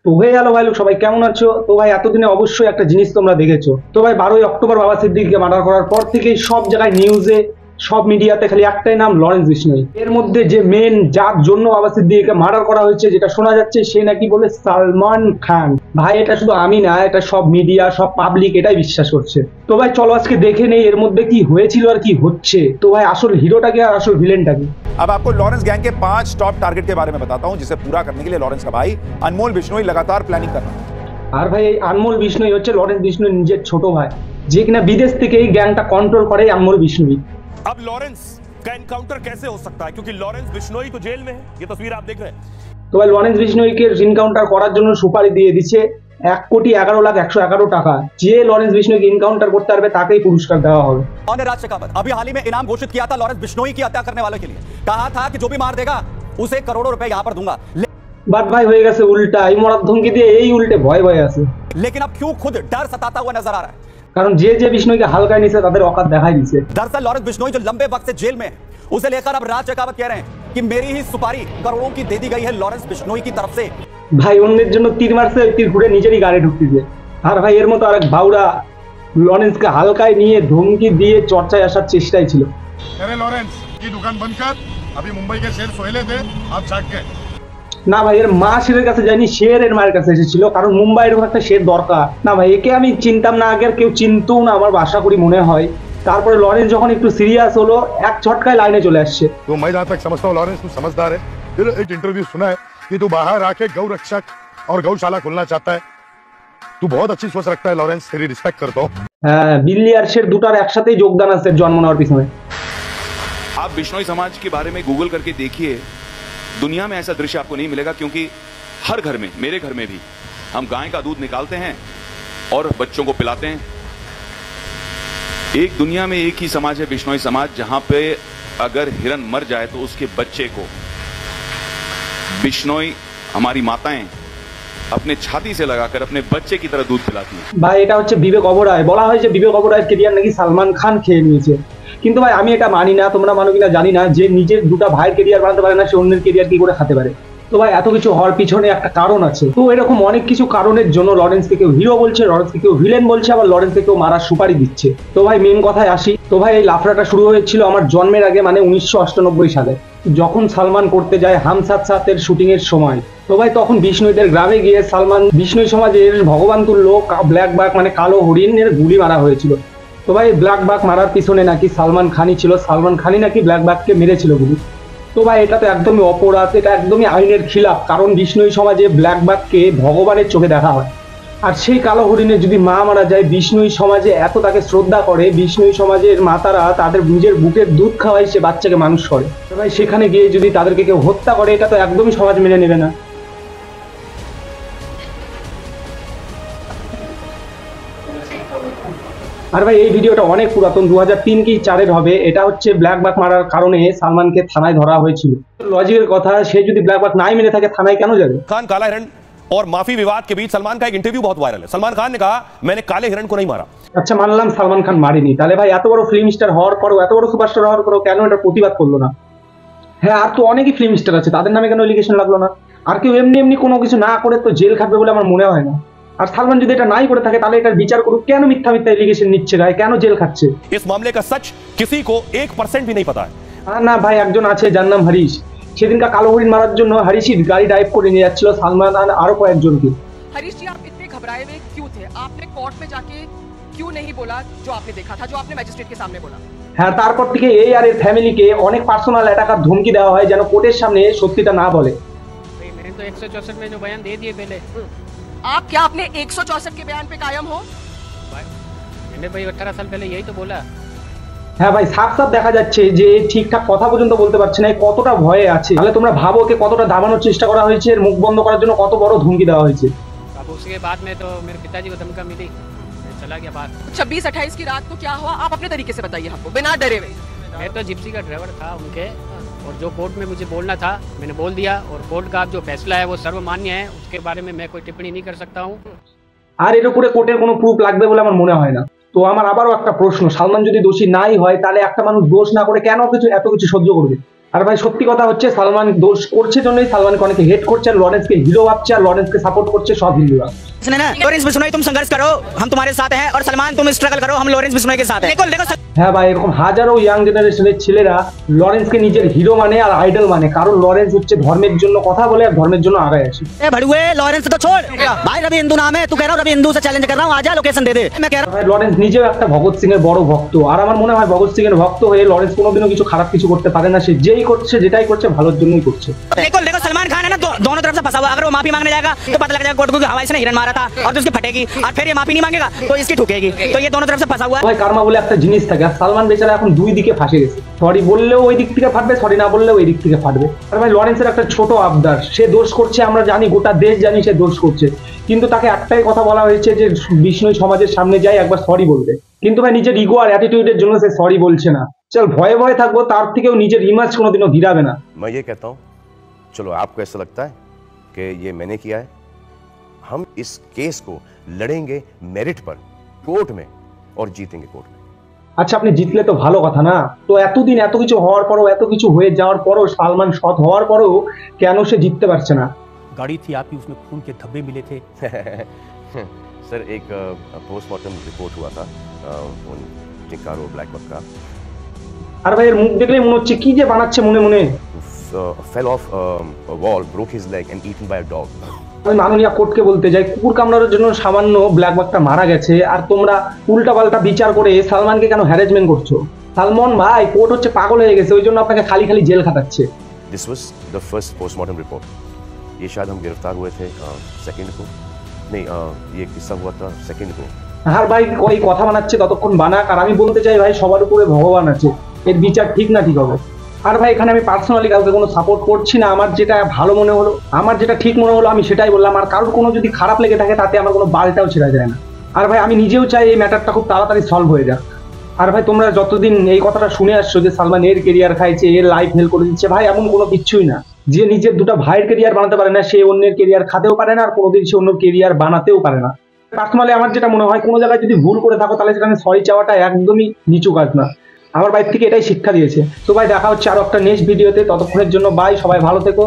তো হয়ে গেল ভাই লোক, সবাই কেমন আছো? তো ভাই এতদিনে অবশ্যই একটা জিনিস তোমরা দেখেছো। তো ভাই 12ই অক্টোবর বাবা সিদ্দিকীকে মার্ডার করার পর থেকেই সব জায়গায় নিউজে, সব মিডিয়াতে খালি একটাই নাম, লরেন্স বিশনয়ী। এর মধ্যে যে মেন যার জন্য বাবা সিদ্দিকীকে মার্ডার করা হয়েছে যেটা শোনা যাচ্ছে, সে নাকি বলে সালমান খান। ভাই এটা শুধু আমি না, এটা সব মিডিয়া, সব পাবলিক এটাই বিশ্বাস করছে। তো ভাই চলো আজকে দেখে নেই এর মধ্যে কি হয়েছিল আর কি হচ্ছে। তো ভাই আসল হিরোটাকে আর আসল ভিলেনটাকে। अब आपको लॉरेंस गैंग के 5 टॉप टारगेट के बारे में बताता हूं जिसे पूरा करने के लिए लॉरेंस का भाई अनमोल बिश्नोई लगातार प्लानिंग कर रहा है। আর ভাই এই আনমোল বিষ্ণুই হচ্ছে লরেন্স বিষ্ণুর নিজের ছোট ভাই, যে কিনা বিদেশ থেকে এই গ্যাংটা কন্ট্রোল করে। আনমোল বিষ্ণুই। अब लॉरेंस का एनकाउंटर कैसे हो सकता है क्योंकि लॉरेंस बिश्नोई तो जेल में है। ये तस्वीर आप देख रहे हैं। তো ভাই লরেন্স বিষ্ণুইকে এনকাউন্টার করার জন্য সুপারি দিয়ে দিচ্ছে 1,11,11,00,000 টাকা। যে লরেন্স বিষ্ণুইকে এনকাউন্টার করতে পারবে তাকেই পুরস্কার দেওয়া হবে। और राज शेखावत अभी हाल ही में इनाम घोषित किया था लॉरेंस बिश्नोई की हत्या करने वाले के लिए। कहा था कि जो भी मार देगा उसे करोड़ों रुपए यहां पर दूंगा। বাট ভাই হয়ে গেছে উল্টা। এই মরার ধমকি দিয়ে এই উল্টে ভয় ভয় আছে। लेकिन अब क्यों खुद डर सताता हुआ नजर आ रहा है? কারণ যে যে বিষ্ণুইকে হালকায় নিছে তাদের औकात দেখাই দিছে। दरअसल लॉरेंस बिश्नोई जो लंबे वक्त से जेल में है, उसे लेकर अब राज शेखावत कह रहे हैं कि मेरी ही सुपारी करोड़ों की दे दी गई है लॉरेंस बिश्नोई की तरफ से। ভাই অন্যের জন্য তীর মারছে, তীর ঘুরে নিজেরই গাড়ি ঢুকতেছে। আর ভাই এর মতো আরেক বাউরা লরেন্সকে হালকায় নিয়ে ধমকি দিয়ে চর্চায় আসার চেষ্টাই ছিল। अरे लॉरेंस की दुकान बंद कर, अभी मुंबई के शेर सोहेले थे, आप जाग गए। না ভাই, এর মা শেরের কাছে যায়নি, শের এর মায়ের কাছে এসেছিল, কারণ মুম্বাইয়ের একটা শের দরকার। না ভাই, একে আমি চিনতাম না আগে, আর কেউ চিনতেও না আমার আশা করি মনে হয়। তারপরে লরেন্স যখন একটু সিরিয়াস হলো, এক ঝটকায় লাইনে চলে আসছে। तो मैं जहाँ तक समझता हूँ लॉरेंस तू समझदार है। फिर एक इंटरव्यू सुना है कि तू बाहर आके गौ रक्षक और गौशाला खोलना चाहता है। तू बहुत अच्छी सोच रखता है लॉरेंस, तेरी रिस्पेक्ट करता हूँ। হ্যাঁ, বিল্লি আর শের দুটার একসাথেই যোগদান আছে জন্ম নেওয়ার পিছনে। आप बिश्नोई समाज के बारे में गूगल करके देखिए, दुनिया में ऐसा दृश्य आपको नहीं मिलेगा क्योंकि हर घर में, मेरे घर में भी, हम गाय का दूध निकालते हैं और बच्चों को पिलाते हैं। एक दुनिया में एक ही समाज है बिश्नोई समाज, जहां पे अगर हिरन मर जाए तो उसके बच्चे को बिश्नोई हमारी माताएं अपने छाती से लगाकर अपने बच्चे की तरह दूध पिलाती हैं। ভাই এটা হচ্ছে বিবেক ওবরায়। বলা হয় যে বিবেক ওবরায়ের কেরিয়ার নাকি সালমান খান খেয়ে নিয়েছে, কিন্তু ভাই আমি এটা মানি না। তোমরা মানো কিনা জানি না, যে নিজের দুটা ভাইয়ের কেরিয়ার বানাতে পারে না, সে অন্যের কেরিয়ার কি করে খেতে পারে? তো ভাই এত কিছু হওয়ার পিছনে একটা কারণ আছে। তো এরকম অনেক কিছু কারণের জন্য লরেন্সকে কেউ হিরো বলছে, লরেন্সকে কেউ ভিলেন বলছে, আবার লরেন্সকে কেউ মারার সুপারি দিচ্ছে। তো ভাই মেন কথায় আসি। তো ভাই এই লাফড়াটা শুরু হয়েছিল আমার জন্মের আগে, মানে 1998 সালে, যখন সালমান করতে যায় হাম সাথ সাথের শুটিং এর সময়। তো ভাই তখন বিষ্ণুইদের গ্রামে গিয়ে সালমান বিষ্ণুই সমাজের ভগবান তুল্য ব্ল্যাক বাঘ, মানে কালো হরিণের গুলি মারা হয়েছিল। তো ভাই ব্ল্যাক বাঘ মারার পিছনে নাকি সালমান খানই ছিল, সালমান খানই নাকি ব্ল্যাক বাঘকে মেরেছিল গুলি। তো ভাই এটা তো একদমই অপরাধ, এটা একদমই আইনের খিলাফ, কারণ বিষ্ণুই সমাজে ব্ল্যাক বাঘকে ভগবানের চোখে দেখা হয়। আর সেই কালো হরিণের যদি মা মারা যায়, বিষ্ণুই সমাজে এত তাকে শ্রদ্ধা করে, বিষ্ণুই সমাজের মাতারা তাদের নিজের বুকের দুধ খাওয়াই সে বাচ্চাকে মানুষ করে। তো ভাই সেখানে গিয়ে যদি তাদেরকে কেউ হত্যা করে, এটা তো একদমই সমাজ মেনে নেবে না। আর ভাই এই ভিডিওটা অনেক পুরাতন, 2003 কি 4 হবে। এটা হচ্ছে ব্ল্যাক বাঘ মারার কারণে সালমানকে থানায় ধরা হয়েছিল। লজিকের কথা, সে যদি ব্ল্যাক বাঘ নাই মেনে থাকে থানায় কেন যাবে? खान काला हिरण और माफी विवाद के बीच सलमान का एक इंटरव्यू बहुत वायरल है। सलमान खान ने कहा मैंने काले हिरण को नहीं मारा। আচ্ছা মানলাম সালমান খান মারেনি, তাহলে ভাই এত বড় ফিল্ম স্টার হওয়ার পরও, এত বড় সুপারস্টার হওয়ার পরও কেন এটা প্রতিবাদ করলো না? হ্যাঁ, আর তো অনেকই ফিল্ম স্টার আছে, তাদের নামে কেন এলিগেশন লাগলো না? আর কেউ এমনি এমনি কোনো কিছু না করে তো জেল খাটবে বলে আমার মনে হয় না। আর সালমান যদি এটা নাই করে থাকে তাহলে এটার বিচার করুক, কেন মিথ্যা মিথ্যা এলিগেশন নিচ্ছে গায়ে, কেন জেল খাচ্ছে? इस मामले का सच किसी को 1% भी नहीं पता है। আর না ভাই, একজন আছে যার নাম হরিশ। সেদিনকা কালো হরিণ মারার জন্য হরিশির গাড়ি ড্রাইভ করে নিয়ে যাচ্ছিল সালমান আর আরো কয়েকজনকে। हरीश जी, आप इतने घबराए हुए क्यों थे? आपने कोर्ट में जाके क्यों नहीं बोला जो आपने देखा था, जो आपने मैजिस्ट्रेट के सामने बोला? হ্যাঁ, তারপর থেকে এই আর এর ফ্যামিলিকে অনেক পার্সোনাল অ্যাটাক আর ধমকি দেওয়া হয় যেন কোর্টের সামনে সত্যিটা না বলে। भाई मैंने तो 164 में जो बयान दे दिए पहले। आप क्या अपने 164 के बयान पे कायम हो? भाई मैंने भाई 18 साल पहले यही तो बोला। হ্যাঁ भाई, সাফ সাফ দেখা যাচ্ছে যে ঠিকঠাক কথা পর্যন্ত বলতে পারছে না, কতটা ভয়ে আছে। তাহলে তোমরা ভাবো ওকে কতটা দাবানোর চেষ্টা করা হয়েছে, এর মুখ বন্ধ করার জন্য কত বড় ধমকি দেওয়া হয়েছে। अब उसके बाद में तो मेरे पिताजी को धमका मिली, मैं चला गया बाहर। 26-28 की रात को क्या हुआ, आप अपने तरीके से बताइए हमको, बिना डरे हुए। मैं तो जिप्सी का ड्राइवर था उनके, और जो कोर्ट में मुझे बोलना था मैंने बोल दिया, और कोर्ट का जो फैसला है वो सर्वमान्य है, उसके बारे में मैं कोई टिप्पणी नहीं कर सकता हूँ। আর এর উপরে কোর্টের কোনো প্রুফ লাগবে বলে আমার মনে হয় না। তো আমার আবারও একটা প্রশ্ন, সালমান যদি দোষী নাই হয় তাহলে একটা মানুষ দোষ না করে কেন এত কিছু সহ্য করবে? আর ভাই সত্যি কথা হচ্ছে সালমান দোষ করছে জন্যই সালমানকে অনেকে হেট করছে, আর লরেন্সকে হিরো ভাবছে, আর লরেন্সকে সাপোর্ট করছে সব হিন্দুরা। लॉरेंस बिश्नोई तुम संघर्ष करो, हम तुम्हारे साथ हैं, और सलमान तुम स्ट्रगल करो, हम लॉरेंस बिश्नोई के साथ हैं। देखो হ্যাঁ ভাই, এরকম হাজারো ইয়াং জেনারেশনের ছেলেরা লরেন্সকে নিজের হিরো মানে আর আইডল মানে, কারণ লরেন্স হচ্ছে ধর্মের জন্য কথা বলে আর ধর্মের জন্য আগায় আসে। भड़ुए लॉरेंस तो छोड़ भाई, रवि हिंदू नाम है, तू कह रहा हूँ रवि हिंदू से चैलेंज कर रहा हूँ, आजा लोकेशन दे दे। मैं कह रहा ভাই লরেন্স নিজেও একটা ভগৎ সিং এর বড় ভক্ত, আর আমার মনে হয় ভগৎ সিং এর ভক্ত হয়ে লরেন্স কোনোদিনও কিছু খারাপ কিছু করতে পারে না। সে যেই করছে যেটাই করছে ভালোর জন্যই করছে। देखो सलमान खान है ना, दोनों तरफ से फंसा हुआ। अगर वो माफी मांगने जाएगा तो पता लग जाएगा कोर्ट को कि हवा इसने हिरन मारा था, और तो उसकी फटेगी, और फिर ये माफी नहीं मांगेगा तो इसकी ठुकेगी। तो ये दोनों तरफ से फंसा हुआ है। ভাই কার্মা বলে একটা জিনিস থাকে, আর সালমান বেচারা এখন দুই দিকে ফাঁসে গেছে। সরি বললেও ওই দিক থেকে ফাটবে, সরি না বললেও ওই দিক থেকে ফাটবে। আর ভাই লরেন্সের একটা ছোট আবদার, সে দোষ করছে, আমরা জানি, গোটা দেশ জানি সে দোষ করছে, কিন্তু তাকে একটাই কথা বলা হয়েছে যে বিষ্ণু সমাজের সামনে যাই একবার সরি বলবে, কিন্তু ভাই নিজের ইগো আর অ্যাটিটিউডের জন্য সে সরি বলছে না। চল ভয়ে ভয়ে থাকবো, তার থেকেও নিজের ইমেজ কোনোদিনও গিরাবে না। मैं ये कहता हूँ, चलो आपको ऐसा लगता है कि ये मैंने किया है, हम इस केस को लड़ेंगे मेरिट पर कोर्ट में और जीतेंगे कोर्ट में। আচ্ছা আপনি জিতলে তো ভালো কথা না, তো এতদিন এত কিছু হওয়ার পরও, এত কিছু হয়ে যাওয়ার পরও, সালমান সৎ হওয়ার পরও কেন সে জিততে পারছে না? गाड़ी थी आपकी, उसमें खून के धब्बे मिले थे। सर एक पोस्टमार्टम रिपोर्ट हुआ था उन टिकारो ब्लैक बक का, আর ভাই এর মুখ দেখলেই মনে হচ্ছে কি যে বানাচ্ছে মনে মনে। fell off a wall, broke his leg and eaten by a dog. আমি মাননীয় কোর্টকে বলতে যাই, কুকুর কামড়ানোর জন্য সামান্য ব্ল্যাক বাকটা মারা গেছে, আর তোমরা উল্টা পাল্টা বিচার করে সালমানকে কেন হ্যারাসমেন্ট করছো? সালমান ভাই, কোর্ট হচ্ছে পাগল হয়ে গেছে, ওই জন্য আপনাকে খালি খালি জেল খাটাচ্ছে। This was the first postmortem report. ये शायद हम गिरफ्तार हुए थे सेकंड को, नहीं ये किस्सा हुआ था सेकंड को। আর ভাই ওই কথা বানাচ্ছে, ততক্ষণ বানাক। আর আমি বলতে চাই ভাই, সবার উপরে ভগবান আছে, এর বিচার ঠিক না ঠিক হবে। আর ভাই এখানে আমি পার্সোনালি কাউকে কোনো সাপোর্ট করছি না, আমার যেটা ভালো মনে হলো, আমার যেটা ঠিক মনে হলো আমি সেটাই বললাম। আর কারোর কোনো যদি খারাপ লেগে থাকে তাতে আমার কোনো বালটাও ছেড়া যায় না। আর ভাই আমি নিজেও চাই এই ম্যাটারটা খুব তাড়াতাড়ি সলভ হয়ে যাক। আর ভাই তোমরা যতদিন এই কথাটা শুনে আসছো যে সালমান এর কেরিয়ার খাইছে, এর লাইফ হেল করে দিচ্ছে, ভাই এমন কোনো কিছুই না। যে নিজের দুটো ভাইয়ের কেরিয়ার বানাতে পারে না, সে অন্যের কেরিয়ার খাতেও পারে না, আর কোনোদিন সে অন্য কেরিয়ার বানাতেও পারে না। পার্সোনালি আমার যেটা মনে হয়, কোনো জায়গায় যদি ভুল করে থাকো তাহলে সেখানে সরি চাওয়াটা একদমই নিচু কাজ না। আমার বাইর থেকে এটাই শিক্ষা দিয়েছে। তো ভাই দেখা হচ্ছে আরো একটা নেক্সট ভিডিওতে, ততক্ষণের জন্য বাই, সবাই ভালো থেকো।